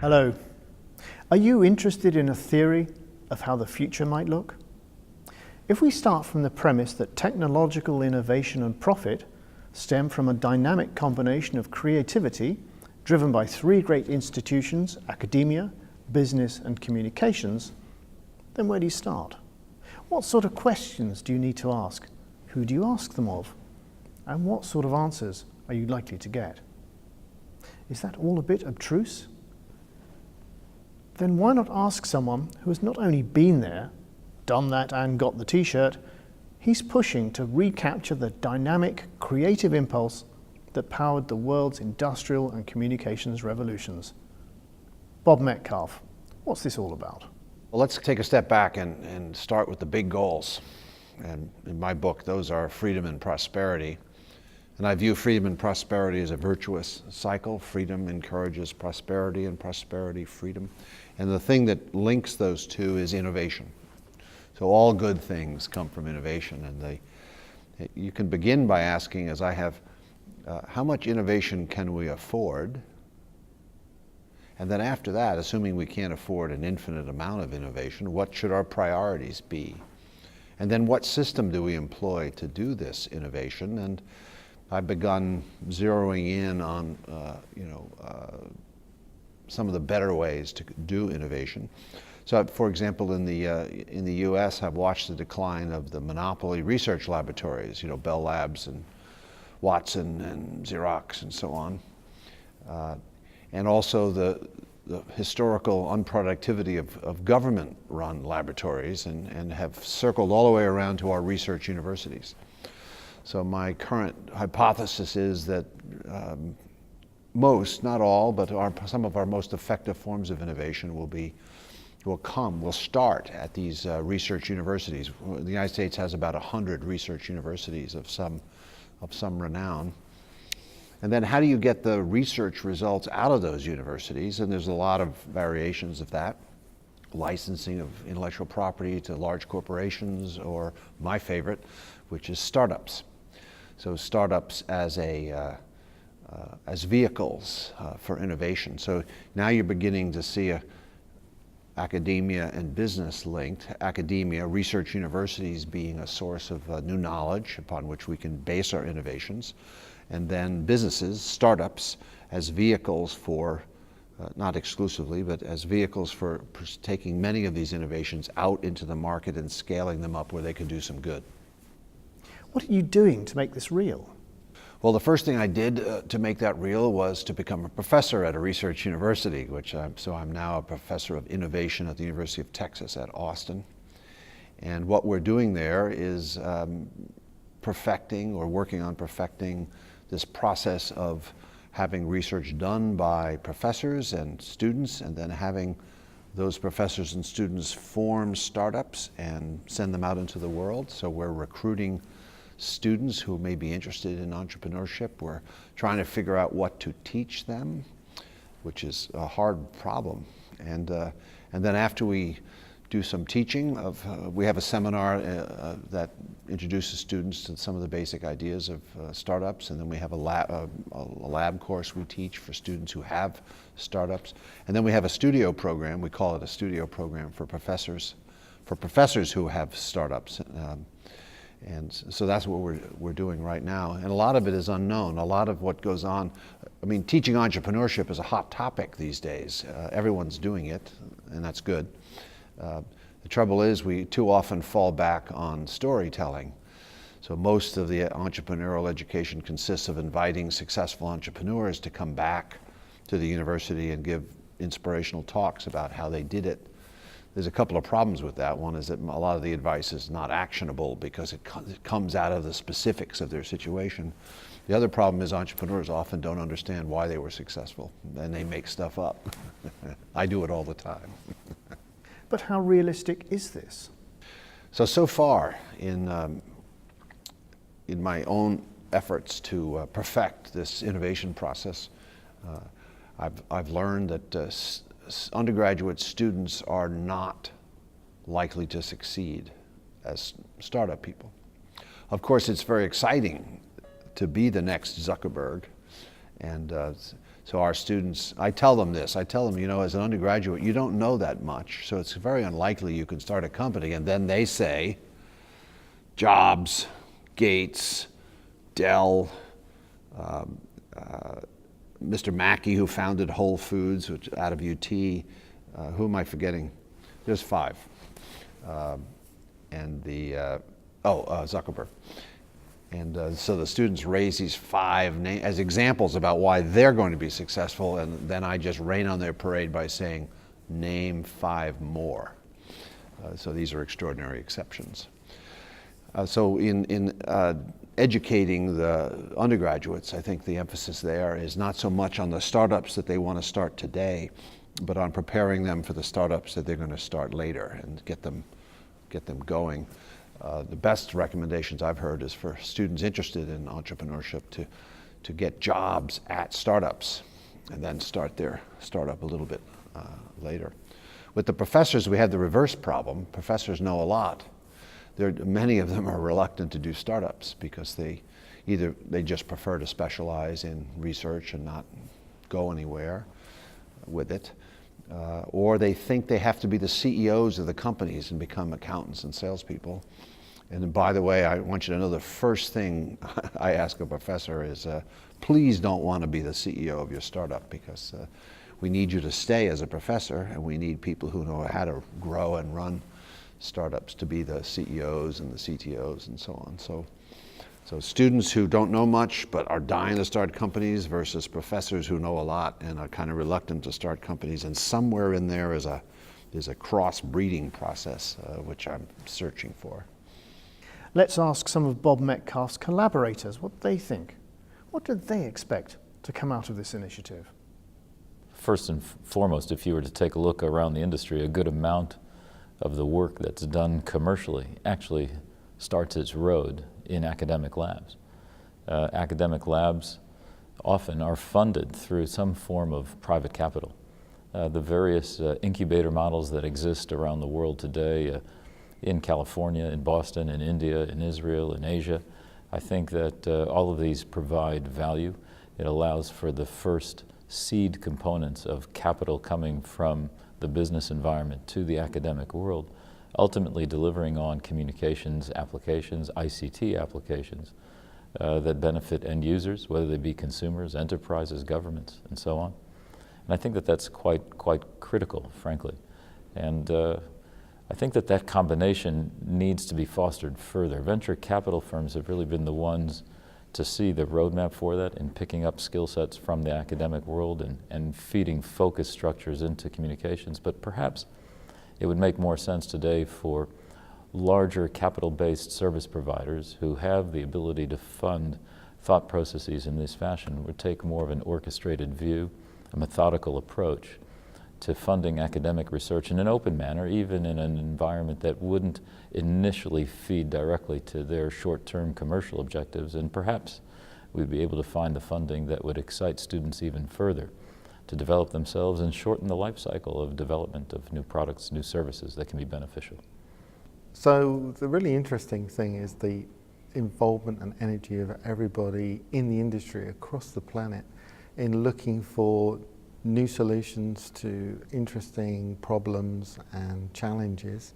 Hello. Are you interested in a theory of how the future might look? If we start from the premise that technological innovation and profit stem from a dynamic combination of creativity driven by three great institutions, academia, business and communications, then where do you start? What sort of questions do you need to ask? Who do you ask them of? And what sort of answers are you likely to get? Is that all a bit abstruse? Then why not ask someone who has not only been there, done that and got the t-shirt, he's pushing to recapture the dynamic, creative impulse that powered the world's industrial and communications revolutions. Bob Metcalfe, what's this all about? Well, let's take a step back and start with the big goals. And in my book, those are freedom and prosperity. And I view freedom and prosperity as a virtuous cycle. Freedom encourages prosperity, and prosperity, freedom. And the thing that links those two is innovation. So all good things come from innovation. And you can begin by asking, as I have, how much innovation can we afford? And then after that, assuming we can't afford an infinite amount of innovation, what should our priorities be? And then what system do we employ to do this innovation? And I've begun zeroing in on some of the better ways to do innovation. So, for example, in the U.S., I've watched the decline of the monopoly research laboratories, Bell Labs and Watson and Xerox and so on, and also the historical unproductivity of government-run laboratories, and have circled all the way around to our research universities. So my current hypothesis is that most, not all, but some of our most effective forms of innovation will start at these research universities. The United States has about 100 research universities of some renown. And then how do you get the research results out of those universities? And there's a lot of variations of that. Licensing of intellectual property to large corporations, or my favorite, which is startups. So startups as vehicles for innovation. So now you're beginning to see academia and business linked. Academia, research universities being a source of new knowledge upon which we can base our innovations. And then businesses, startups, as vehicles for, not exclusively, but as vehicles for taking many of these innovations out into the market and scaling them up where they can do some good. What are you doing to make this real? Well, the first thing I did to make that real was to become a professor at a research university, so I'm now a professor of innovation at the University of Texas at Austin. And what we're doing there is working on perfecting this process of having research done by professors and students, and then having those professors and students form startups and send them out into the world. So we're recruiting students who may be interested in entrepreneurship. We're trying to figure out what to teach them, which is a hard problem. And then after we do some teaching, we have a seminar that introduces students to some of the basic ideas of startups, and then we have a lab course we teach for students who have startups. And then we have a studio program. We call it a studio program for professors who have startups. And so that's what we're doing right now. And a lot of it is unknown. A lot of what goes on, teaching entrepreneurship is a hot topic these days. Everyone's doing it, and that's good. The trouble is we too often fall back on storytelling. So most of the entrepreneurial education consists of inviting successful entrepreneurs to come back to the university and give inspirational talks about how they did it. There's a couple of problems with that. One is that a lot of the advice is not actionable because it comes out of the specifics of their situation. The other problem is entrepreneurs often don't understand why they were successful, and they make stuff up. I do it all the time. But how realistic is this? So far in my own efforts to perfect this innovation process, I've learned that undergraduate students are not likely to succeed as startup people. Of course, it's very exciting to be the next Zuckerberg, and So our students, I tell them this, you know, as an undergraduate, you don't know that much, so it's very unlikely you can start a company. And then they say, Jobs, Gates, Dell, Mr. Mackey, who founded Whole Foods, which out of UT, who am I forgetting? There's 5. Zuckerberg. And so the students raise these 5 as examples about why they're going to be successful, and then I just rain on their parade by saying, name 5 more. So these are extraordinary exceptions. So in educating the undergraduates, I think the emphasis there is not so much on the startups that they want to start today, but on preparing them for the startups that they're going to start later and get them going. The best recommendations I've heard is for students interested in entrepreneurship to get jobs at startups and then start their startup a little bit later. With the professors, we have the reverse problem. Professors know a lot. Many of them are reluctant to do startups because they just prefer to specialize in research and not go anywhere with it. Or they think they have to be the CEOs of the companies and become accountants and salespeople. And by the way, I want you to know the first thing I ask a professor is, please don't want to be the CEO of your startup, because we need you to stay as a professor, and we need people who know how to grow and run startups to be the CEOs and the CTOs and so on. So students who don't know much but are dying to start companies versus professors who know a lot and are kind of reluctant to start companies. And somewhere in there is a cross-breeding process, which I'm searching for. Let's ask some of Bob Metcalfe's collaborators what they think. What do they expect to come out of this initiative? First and foremost, if you were to take a look around the industry, a good amount of the work that's done commercially actually starts its road in academic labs. Academic labs often are funded through some form of private capital. The various incubator models that exist around the world today, in California, in Boston, in India, in Israel, in Asia, I think that all of these provide value. It allows for the first seed components of capital coming from the business environment to the academic world, ultimately delivering on communications applications, ICT applications that benefit end users, whether they be consumers, enterprises, governments, and so on. And I think that that's quite critical, frankly. And I think that that combination needs to be fostered further. Venture capital firms have really been the ones to see the roadmap for that and picking up skill sets from the academic world and feeding focus structures into communications. But perhaps it would make more sense today for larger capital-based service providers who have the ability to fund thought processes in this fashion would take more of an orchestrated view, a methodical approach to funding academic research in an open manner, even in an environment that wouldn't initially feed directly to their short-term commercial objectives. And perhaps we'd be able to find the funding that would excite students even further to develop themselves and shorten the life cycle of development of new products, new services that can be beneficial. So the really interesting thing is the involvement and energy of everybody in the industry across the planet in looking for new solutions to interesting problems and challenges,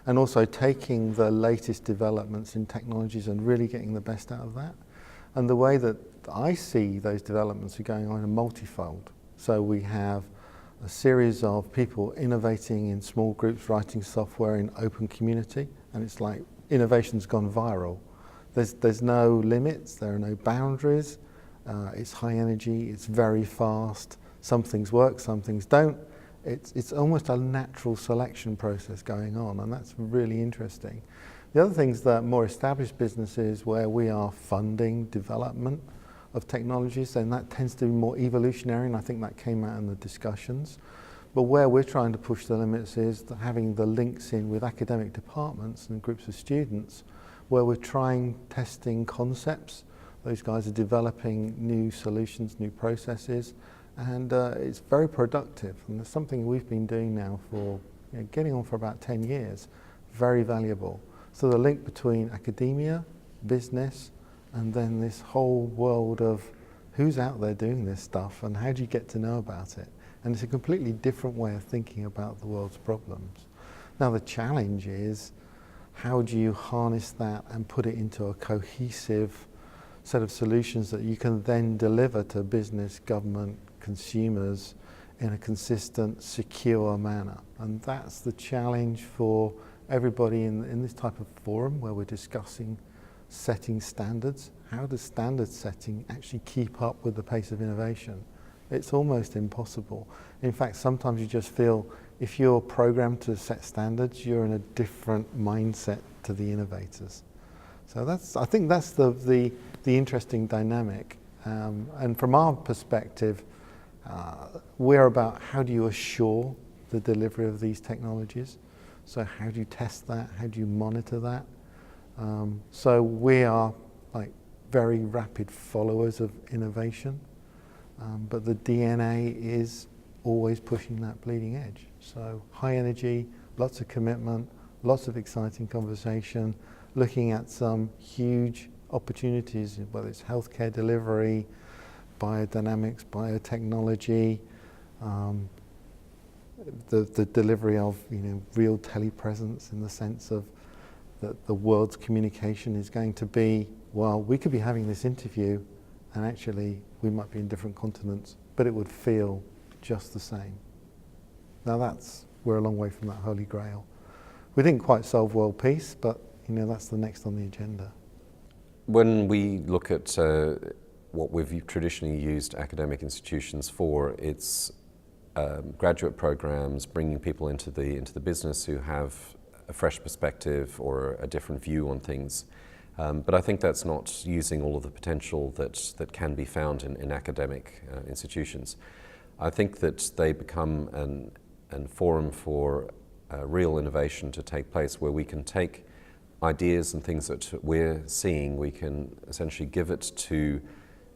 and also taking the latest developments in technologies and really getting the best out of that. And the way that I see those developments are going on are multifold. So we have a series of people innovating in small groups, writing software in open community, and it's like innovation's gone viral. There's no limits, there are no boundaries, it's high energy, it's very fast. Some things work, some things don't. It's almost a natural selection process going on, and that's really interesting. The other things that more established businesses where we are funding development of technologies, then that tends to be more evolutionary, and I think that came out in the discussions. But where we're trying to push the limits is having the links in with academic departments and groups of students, where we're testing concepts. Those guys are developing new solutions, new processes, and it's very productive. And it's something we've been doing now for, getting on for about 10 years, very valuable. So the link between academia, business, and then this whole world of who's out there doing this stuff and how do you get to know about it? And it's a completely different way of thinking about the world's problems. Now the challenge is, how do you harness that and put it into a cohesive set of solutions that you can then deliver to business, government, consumers in a consistent, secure manner? And that's the challenge for everybody in this type of forum where we're discussing setting standards. How does standard setting actually keep up with the pace of innovation? It's almost impossible. In fact, sometimes you just feel if you're programmed to set standards, you're in a different mindset to the innovators. So I think that's the interesting dynamic. And from our perspective, we're about how do you assure the delivery of these technologies? So how do you test that? How do you monitor that? So we are like very rapid followers of innovation, but the DNA is always pushing that bleeding edge. So high energy, lots of commitment, lots of exciting conversation, looking at some huge opportunities, whether it's healthcare delivery, biodynamics, biotechnology, the delivery of real telepresence in the sense of that the world's communication is going to be, well, we could be having this interview and actually we might be in different continents, but it would feel just the same. Now we're a long way from that holy grail. We didn't quite solve world peace, but that's the next on the agenda. When we look at what we've traditionally used academic institutions for, it's graduate programs, bringing people into the business who have a fresh perspective or a different view on things. But I think that's not using all of the potential that can be found in academic institutions. I think that they become an forum for real innovation to take place, where we can take ideas and things that we're seeing, we can essentially give it to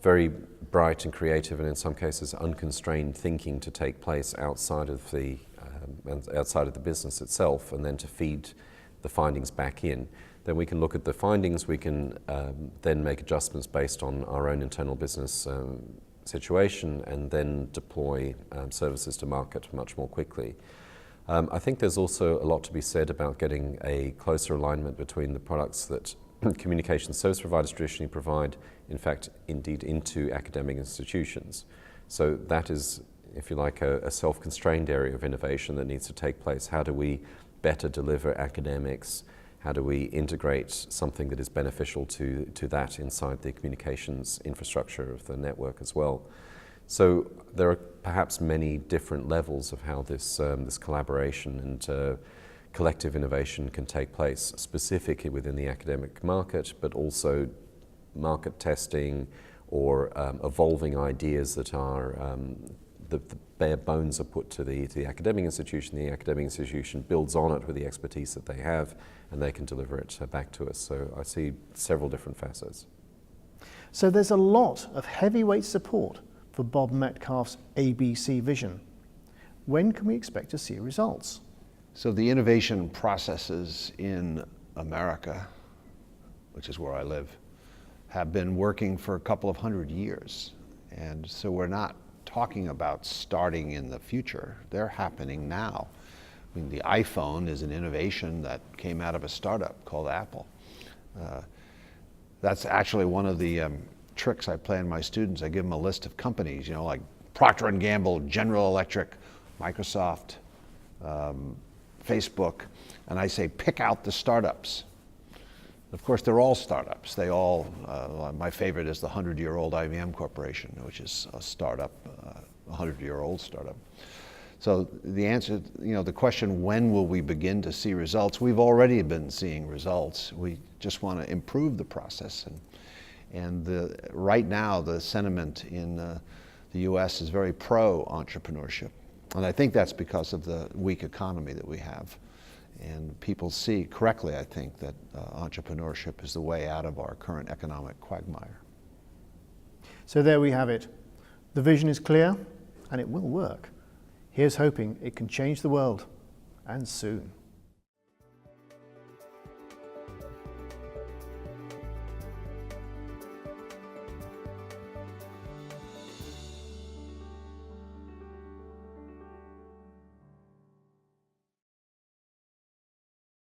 very bright and creative, and in some cases unconstrained thinking to take place outside of the business itself, and then to feed the findings back in. Then we can look at the findings, we can then make adjustments based on our own internal business situation, and then deploy services to market much more quickly. I think there's also a lot to be said about getting a closer alignment between the products that communication service providers traditionally provide, in fact, indeed into academic institutions. So that is, if you like, a self-constrained area of innovation that needs to take place. How do we better deliver academics? How do we integrate something that is beneficial to that inside the communications infrastructure of the network as well? So there are perhaps many different levels of how this collaboration and collective innovation can take place, specifically within the academic market, but also market testing or evolving ideas that are the bare bones are put to the academic institution. The academic institution builds on it with the expertise that they have, and they can deliver it back to us. So I see several different facets. So there's a lot of heavyweight support for Bob Metcalfe's ABC vision. When can we expect to see results? So the innovation processes in America, which is where I live, have been working for a couple of 100 years. And so we're not talking about starting in the future. They're happening now. I mean, the iPhone is an innovation that came out of a startup called Apple. That's actually one of the tricks I play on my students. I give them a list of companies, like Procter & Gamble, General Electric, Microsoft, Facebook, and I say, pick out the startups. Of course, they're all startups. They all, my favorite is the 100-year-old IBM Corporation, which is a startup, a 100-year-old startup. So the answer, the question, when will we begin to see results? We've already been seeing results. We just want to improve the process. And right now, the sentiment in the US is very pro-entrepreneurship. And I think that's because of the weak economy that we have. And people see correctly, I think, that entrepreneurship is the way out of our current economic quagmire. So there we have it. The vision is clear, and it will work. Here's hoping it can change the world, and soon.